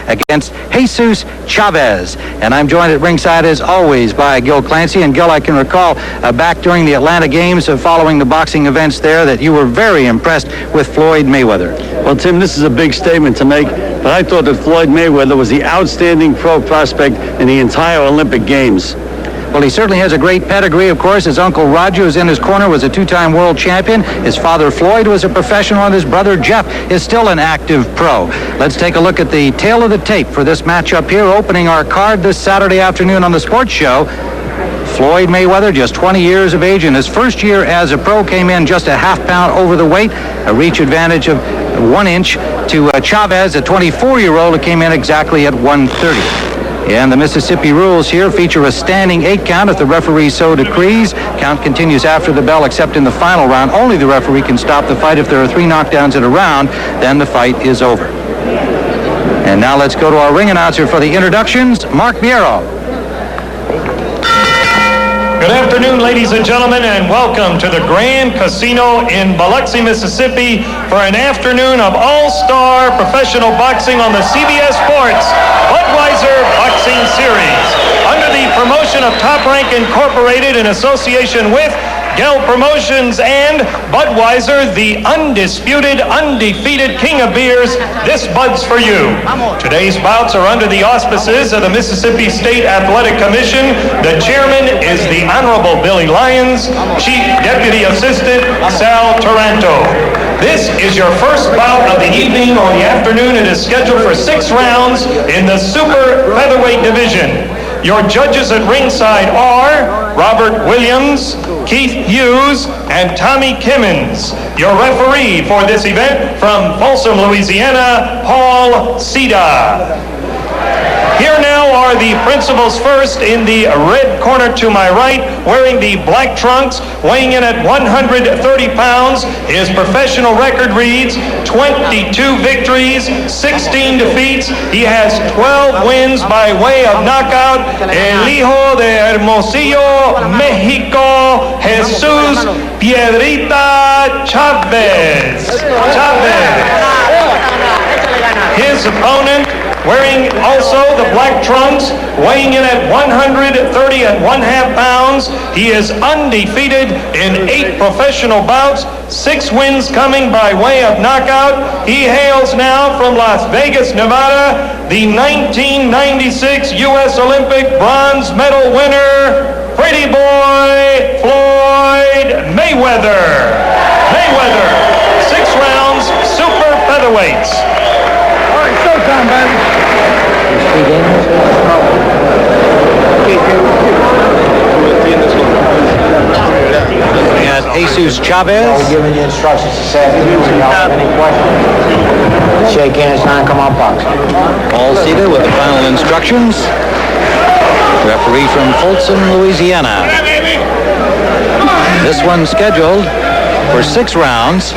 against Jesus Chavez. And I'm joined at ringside, as always, by Gil Clancy. And Gil, I can recall back during the Atlanta Games following the boxing events there that you were very impressed with Floyd Mayweather. Well, Tim, this is a big statement to make, but I thought that Floyd Mayweather was the outstanding pro prospect in the entire Olympic Games. Well, he certainly has a great pedigree, of course. His uncle Roger, who's in his corner, was a two-time world champion. His father Floyd was a professional, and his brother Jeff is still an active pro. Let's take a look at the tail of the tape for this matchup here, opening our card this Saturday afternoon on the Sports Show. Floyd Mayweather, just 20 years of age, in his first year as a pro, came in just a half pound over the weight, a reach advantage of 1 inch to Chavez, a 24-year-old, who came in exactly at 130. And the Mississippi rules here feature a standing 8 count if the referee so decrees. Count continues after the bell, except in the final round. Only the referee can stop the fight. If there are 3 knockdowns in a round, then the fight is over. And now let's go to our ring announcer for the introductions, Mark Biero. Good afternoon, ladies and gentlemen, and welcome to the Grand Casino in Biloxi, Mississippi for an afternoon of all-star professional boxing on the CBS Sports Budweiser Boxing Series. Under the promotion of Top Rank Incorporated in association with Gell Promotions and Budweiser, the undisputed, undefeated king of beers, this Bud's for you. Today's bouts are under the auspices of the Mississippi State Athletic Commission. The chairman is the Honorable Billy Lyons, Chief Deputy Assistant Sal Taranto. This is your first bout of the evening or the afternoon. It is scheduled for 6 rounds in the super featherweight division. Your judges at ringside are Robert Williams, Keith Hughes, and Tommy Kimmons. Your referee for this event from Folsom, Louisiana, Paul Cida. Here now are the principals. First, in the red corner to my right, wearing the black trunks, weighing in at 130 pounds. His professional record reads 22 victories, 16 defeats. He has 12 wins by way of knockout. El hijo de Hermosillo, Mexico, Jesus Piedrita Chavez. His opponent, wearing also the black trunks, weighing in at 130.5 pounds. He is undefeated in 8 professional bouts, 6 wins coming by way of knockout. He hails now from Las Vegas, Nevada, the 1996 U.S. Olympic bronze medal winner, Pretty Boy Floyd Mayweather. 6 rounds, super featherweights. Showtime, baby. We had Jesus Chavez. We're giving you instructions this afternoon. Any questions? Shake hands, now come on, box. Paul Cida with the final instructions. Referee from Folsom, Louisiana. This one scheduled for 6 rounds.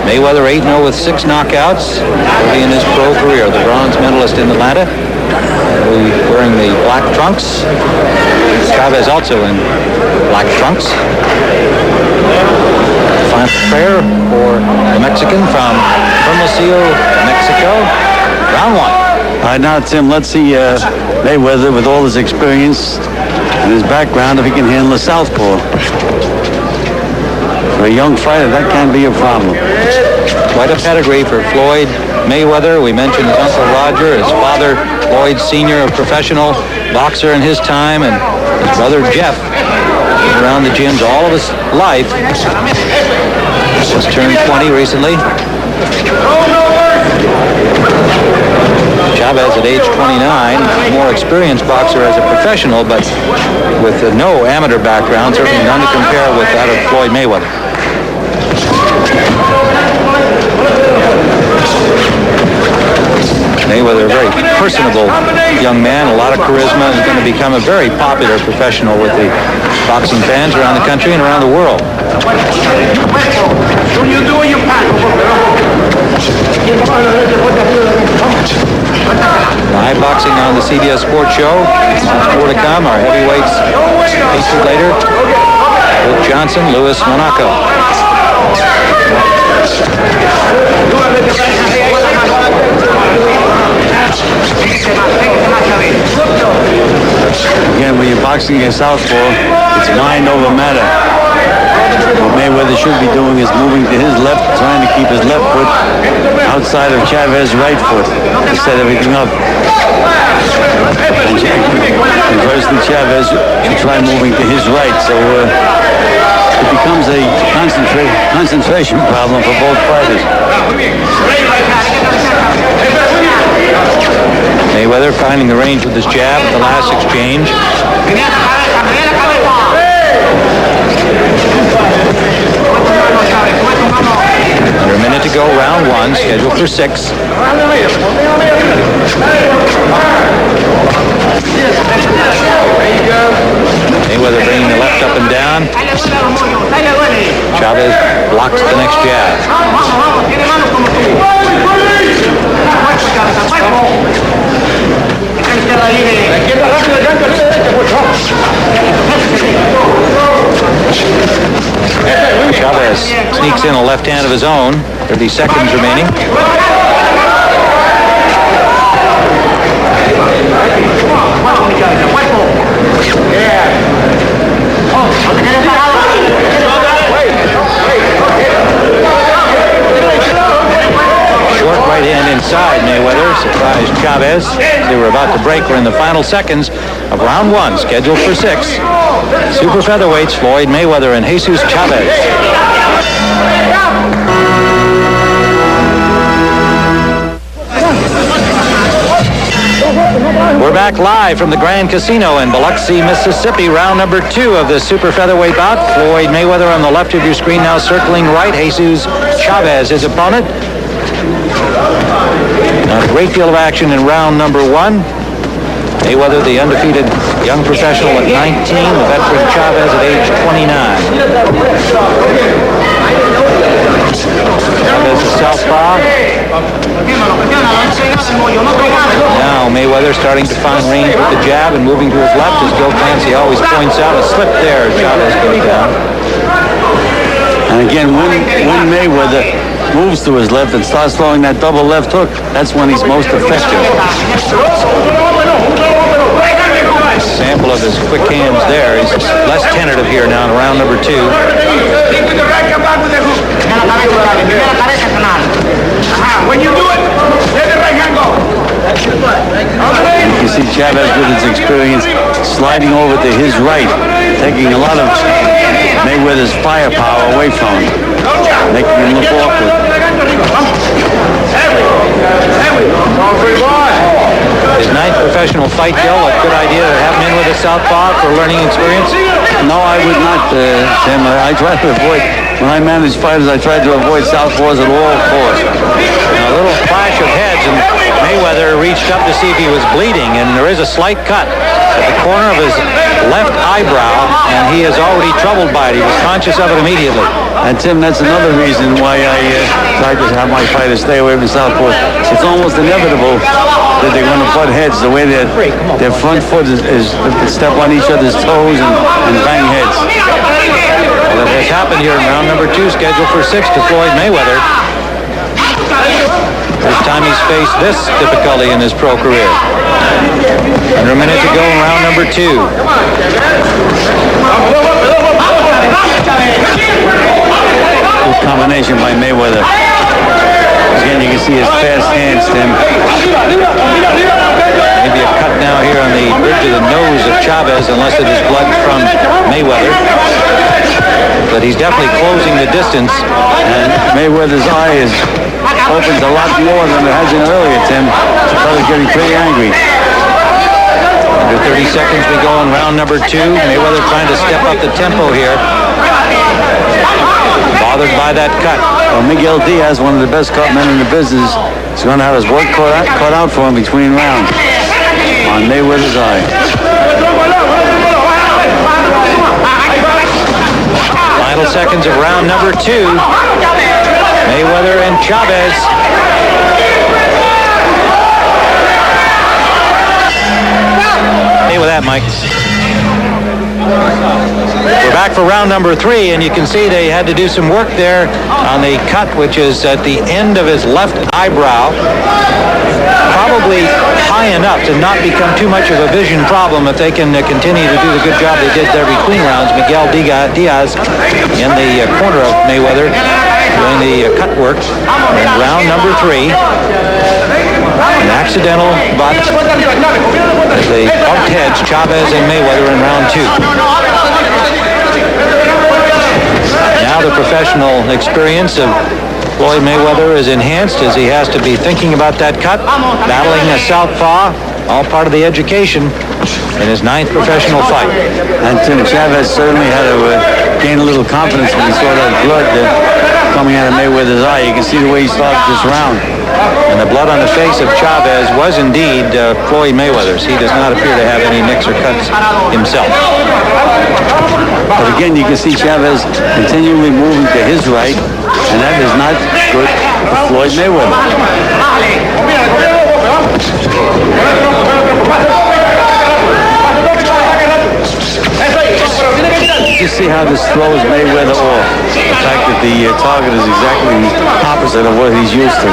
Mayweather 8-0 with 6 knockouts early in his pro career. The bronze medalist in Atlanta, wearing the black trunks. Chavez also in black trunks. Final prayer for the Mexican from Hermosillo, Mexico. Round 1. All right, now, Tim, let's see Mayweather, with all his experience and his background, if he can handle the southpaw. For a young fighter, that can be a problem. Quite a pedigree for Floyd Mayweather. We mentioned his uncle Roger, his father Floyd Sr., a professional boxer in his time, and his brother Jeff around the gyms all of his life. Just turned 20 recently. Chavez at age 29, more experienced boxer as a professional, but with no amateur background, certainly none to compare with that of Floyd Mayweather. Mayweather, a very personable young man, a lot of charisma, and going to become a very popular professional with the boxing fans around the country and around the world. Live boxing on the CBS Sports Show. More to come. Our heavyweights featured later. Luke Johnson, Louis Monaco. boxing a southpaw, it's mind over matter. What Mayweather should be doing is moving to his left, trying to keep his left foot outside of Chavez's right foot to set everything up. And conversely, Chavez should try moving to his right, so it becomes a concentration problem for both fighters. Mayweather finding the range with his jab at the last exchange. Under a minute to go, round one, scheduled for 6. Mayweather bringing the left up and down. Chavez blocks the next jab. Chavez sneaks in a left hand of his own. 30 seconds remaining. Short right hand inside Mayweather surprised Chavez. They were about to break. We're in the final seconds of round one, scheduled for 6. Super featherweights Floyd Mayweather and Jesus Chavez. We're back live from the Grand Casino in Biloxi, Mississippi. Round number 2 of this super featherweight bout. Floyd Mayweather on the left of your screen now circling right. Jesus Chavez, his opponent. A great deal of action in round number 1. Mayweather, the undefeated young professional at 19, the veteran Chavez at age 29. Chavez is southpaw. Now Mayweather starting to find range with the jab and moving to his left. As Joe Clancy always points out, a slip there. Chavez goes down. And again, when Mayweather moves to his left and starts throwing that double left hook, that's when he's most effective. Sample of his quick hands there. He's less tentative here now in round number 2. When you do it, let the right hand go. You can see Chavez with his experience sliding over to his right, taking a lot of Mayweather's firepower away from him, making him look awkward. His 9th professional fight, Gil. A good idea to have him in with a southpaw for learning experience? No, I would not, Tim. I try to avoid, when I manage fighters, I try to avoid southpaws at all costs. A little clash of heads, and Mayweather reached up to see if he was bleeding, and there is a slight cut at the corner of his left eyebrow, and he is already troubled by it. He was conscious of it immediately. And Tim, that's another reason why I try to have my fighters stay away from southpaws. It's almost inevitable that they're going to butt heads the way that their front foot is step on each other's toes and bang heads. Well, that has happened here in round number 2, scheduled for 6 to Floyd Mayweather. First time he's faced this difficulty in his pro career. Under a minute to go in round number 2. Good combination by Mayweather. Again, you can see his fast hands, Tim. Maybe a cut now here on the bridge of the nose of Chavez, unless it is blood from Mayweather. But he's definitely closing the distance. And Mayweather's eye opens a lot more than it has been earlier, Tim. The fella's getting pretty angry. Under 30 seconds we go in round number 2. Mayweather trying to step up the tempo here. Bothered by that cut. Well, Miguel Diaz, one of the best cut men in the business, is going to have his work cut out for him between rounds on Mayweather's eye. Final seconds of round number 2. Mayweather and Chavez. Hey with that, Mike. We're back. back for round number 3, and you can see they had to do some work there on the cut, which is at the end of his left eyebrow. Probably high enough to not become too much of a vision problem if they can continue to do the good job they did there between rounds. Miguel Diaz in the corner of Mayweather doing the cut work in round number 3. An accidental butt as they bumped heads, Chavez and Mayweather in round 2. Now the professional experience of Floyd Mayweather is enhanced as he has to be thinking about that cut, battling a southpaw, all part of the education in his 9th professional fight. And Tim Chavez certainly had to gain a little confidence when he saw that blood coming out of Mayweather's eye. You can see the way he started this round. And the blood on the face of Chavez was indeed Floyd Mayweather's. He does not appear to have any nicks or cuts himself. But again, you can see Chavez continually moving to his right, and that is not good for Floyd Mayweather. You see how this throws Mayweather off. The fact that the target is exactly the opposite of what he's used to.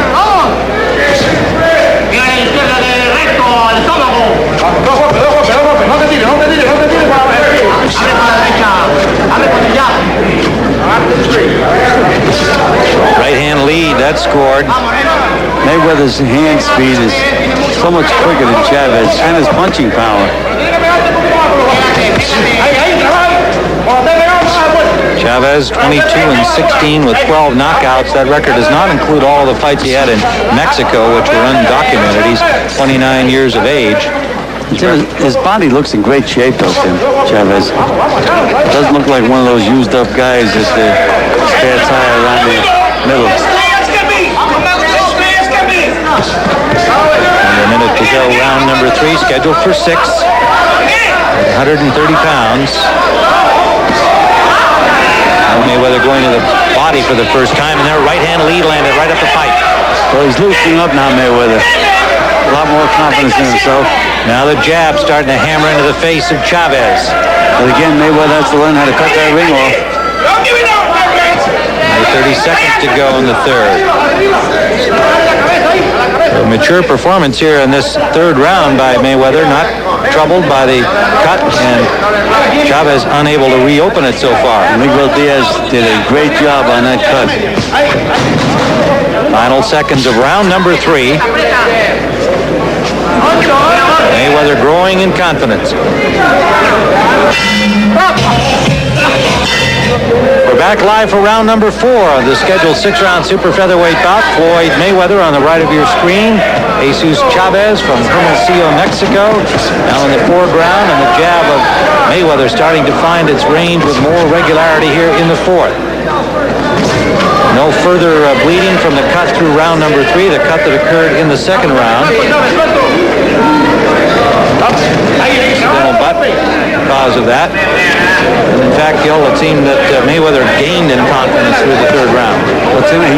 Right hand lead, that scored. Mayweather's hand speed is so much quicker than Chavez, and his punching power. Chavez 22-16 with 12 knockouts. That record does not include all the fights he had in Mexico, which were undocumented. He's 29 years of age. His body looks in great shape, though, Tim Chavez. Doesn't look like one of those used up guys that spare tire around the middle. And a minute to go, round number 3, scheduled for 6. At 130 pounds. Mayweather going to the body for the first time, and their right hand lead landed right up the pipe. Well, he's loosening up now, Mayweather. A lot more confidence in himself. Now the jab starting to hammer into the face of Chavez. But again, Mayweather has to learn how to cut that ring off. Only 30 seconds to go in the 3rd. A mature performance here in this 3rd round by Mayweather, not troubled by the cut, and Chavez unable to reopen it so far. Miguel Diaz did a great job on that cut. Final seconds of round number 3. Mayweather growing in confidence. We're back live for round number 4 of the scheduled 6-round super featherweight bout. Floyd Mayweather on the right of your screen. Jesus Chavez from Hermosillo, Mexico. Now in the foreground, and the jab of Mayweather starting to find its range with more regularity here in the 4th. No further bleeding from the cut through round number 3, the cut that occurred in the 2nd round. Accidental butt cause of that. And in fact, Gil, it seemed that Mayweather gained in confidence through the 3rd round. Well, Tim, he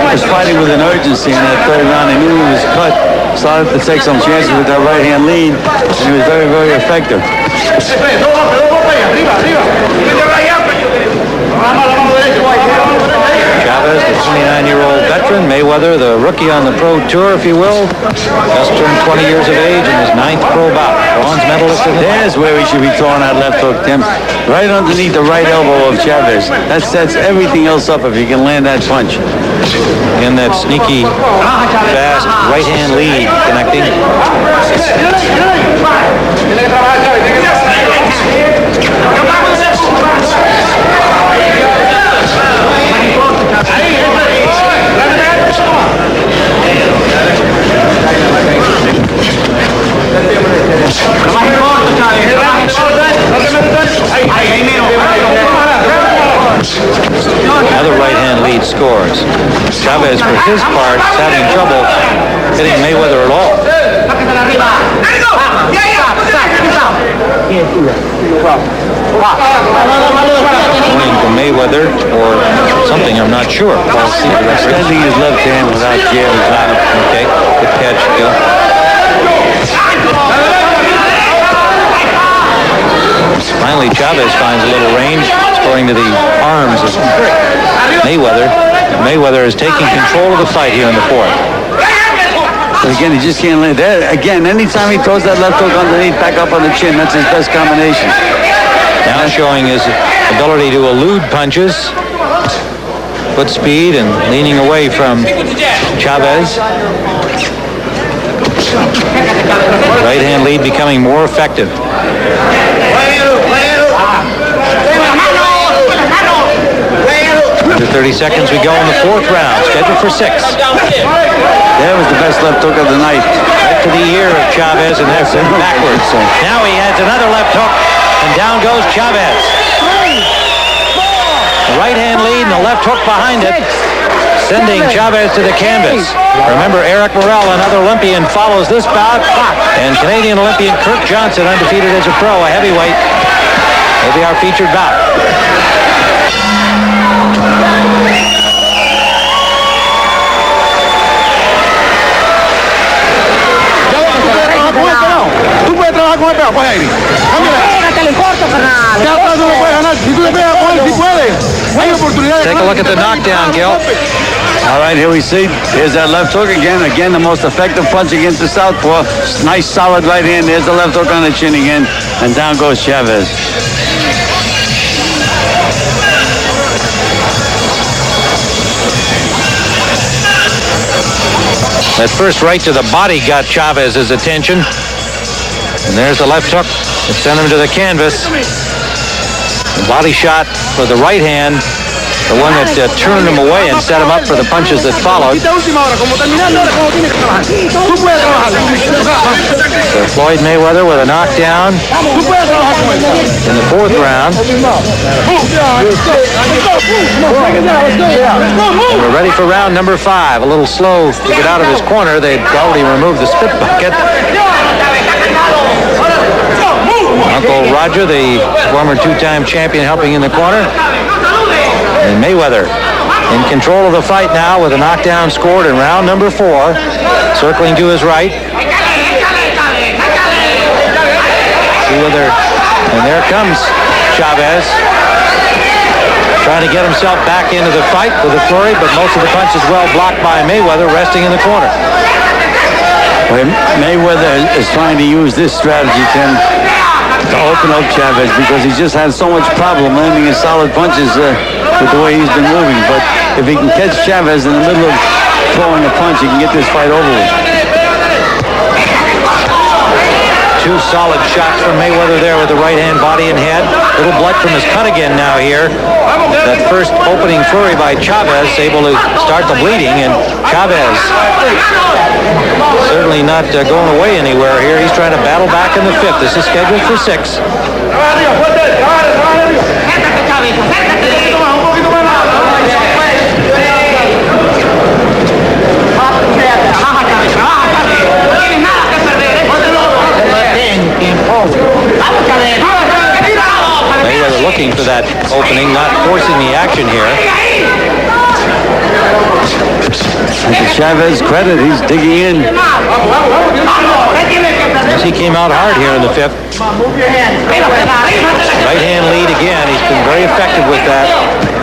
was fighting with an urgency in that 3rd round. He knew he was cut, started to take some chances with that right hand lead, and he was very, very effective. Chavez, the 29-year-old veteran. Mayweather, the rookie on the pro tour, if you will. Just turned 20 years of age in his 9th pro bout. Bronze medalist. There's where he should be throwing that left hook, Tim. Right underneath the right elbow of Chavez. That sets everything else up if he can land that punch. In that sneaky, fast right-hand lead connecting. Another right-hand lead scores. Chavez, for his part, is having trouble hitting Mayweather at all. Pointing to Mayweather or something, I'm not sure. Extending his left hand without jamming on it. Okay, good catch, Gil. Finally Finally, Chavez finds a little range, going to the arms of Mayweather. Mayweather is taking control of the fight here in the fourth. But again, he just can't lay there. Again, anytime he throws that left hook underneath, back up on the chin, that's his best combination. Now showing his ability to elude punches, foot speed, and leaning away from Chavez. Right hand lead becoming more effective. Under 30 seconds we go in the fourth round, scheduled for 6. That was the best left hook of the night. Right to the ear of Chavez, and that's backwards. Now he has another left hook, and down goes Chavez. The right hand lead and the left hook behind it, sending Chavez to the canvas. Remember, Eric Morrell, another Olympian, follows this bout, and Canadian Olympian Kirk Johnson, undefeated as a pro, a heavyweight, will be our featured bout. Tú puedes trabajar con el pegado, pues ahí. Pégate, le corto, carnal. Ya atrás no lo puedes ganar. Si tú le pegas con él, si puedes. Hay oportunidad de Take a look at the knockdown, Gil. All right, here we see. Here's that left hook again. Again, the most effective punch against the southpaw. Nice, solid right hand. There's the left hook on the chin again. And down goes Chavez. That first right to the body got Chavez's attention. And there's the left hook that sent him to the canvas. The body shot for the right hand, the one that turned him away and set him up for the punches that followed. So Floyd Mayweather with a knockdown in the fourth round. And we're ready for round number 5. A little slow to get out of his corner. They'd already removed the spit bucket. Uncle Roger, the former 2-time champion, helping in the corner. And Mayweather in control of the fight now with a knockdown scored in round number 4. Circling to his right. See whether, and there comes Chavez. Trying to get himself back into the fight with a flurry, but most of the punches well blocked by Mayweather, resting in the corner. Well, Mayweather is trying to use this strategy, Tim, to open up Chavez, because he's just had so much problem landing his solid punches with the way he's been moving. But if he can catch Chavez in the middle of throwing a punch, he can get this fight over with. 2 solid shots from Mayweather there with the right hand, body and head. Little blood from his cut again now here. That first opening flurry by Chavez able to start the bleeding, and Chavez certainly not going away anywhere here. He's trying to battle back in the 5th. This is scheduled for 6. Mayweather looking for that opening, not forcing the action here. And to Chavez's credit, he's digging in. He came out hard here in the 5th. Right hand lead again. He's been very effective with that.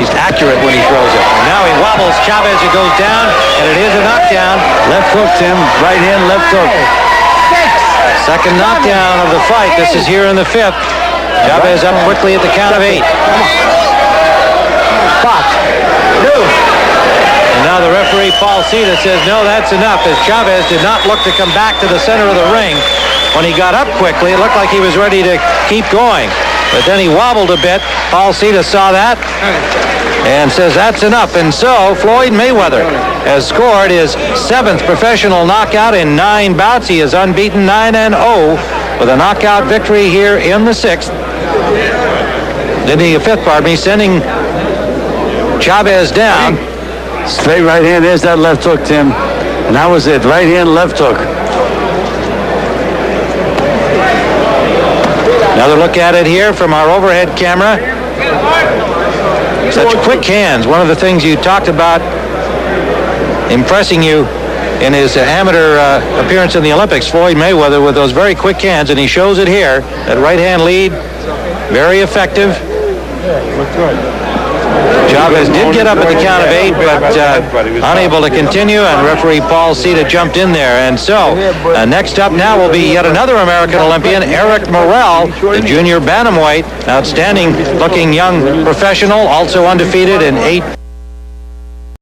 He's accurate when he throws it. And now he wobbles Chavez. It goes down, and it is a knockdown. Left hook, Tim. Right hand, left hook. Second knockdown of the fight. This is here in the 5th. Chavez up quickly at the count of 8. And now the referee, Paul Cita, says, no, that's enough, as Chavez did not look to come back to the center of the ring. When he got up quickly, it looked like he was ready to keep going. But then he wobbled a bit. Paul Cita saw that and says that's enough. And so Floyd Mayweather has scored his 7th professional knockout in 9 bouts. He is unbeaten 9-0 with a knockout victory here in the 6th. Then the 5th, pardon me, sending Chavez down. Straight right hand. There's that left hook, Tim. And that was it. Right hand, left hook. Another look at it here from our overhead camera. Such quick hands. One of the things you talked about impressing you in his amateur appearance in the Olympics, Floyd Mayweather with those very quick hands, and he shows it here. That right hand lead Very effective. Chavez did get up at the count of 8, but unable to continue, and referee Paul Cita jumped in there. And so, next up now will be yet another American Olympian, Eric Morrell, the junior bantamweight, outstanding looking young professional, also undefeated in 8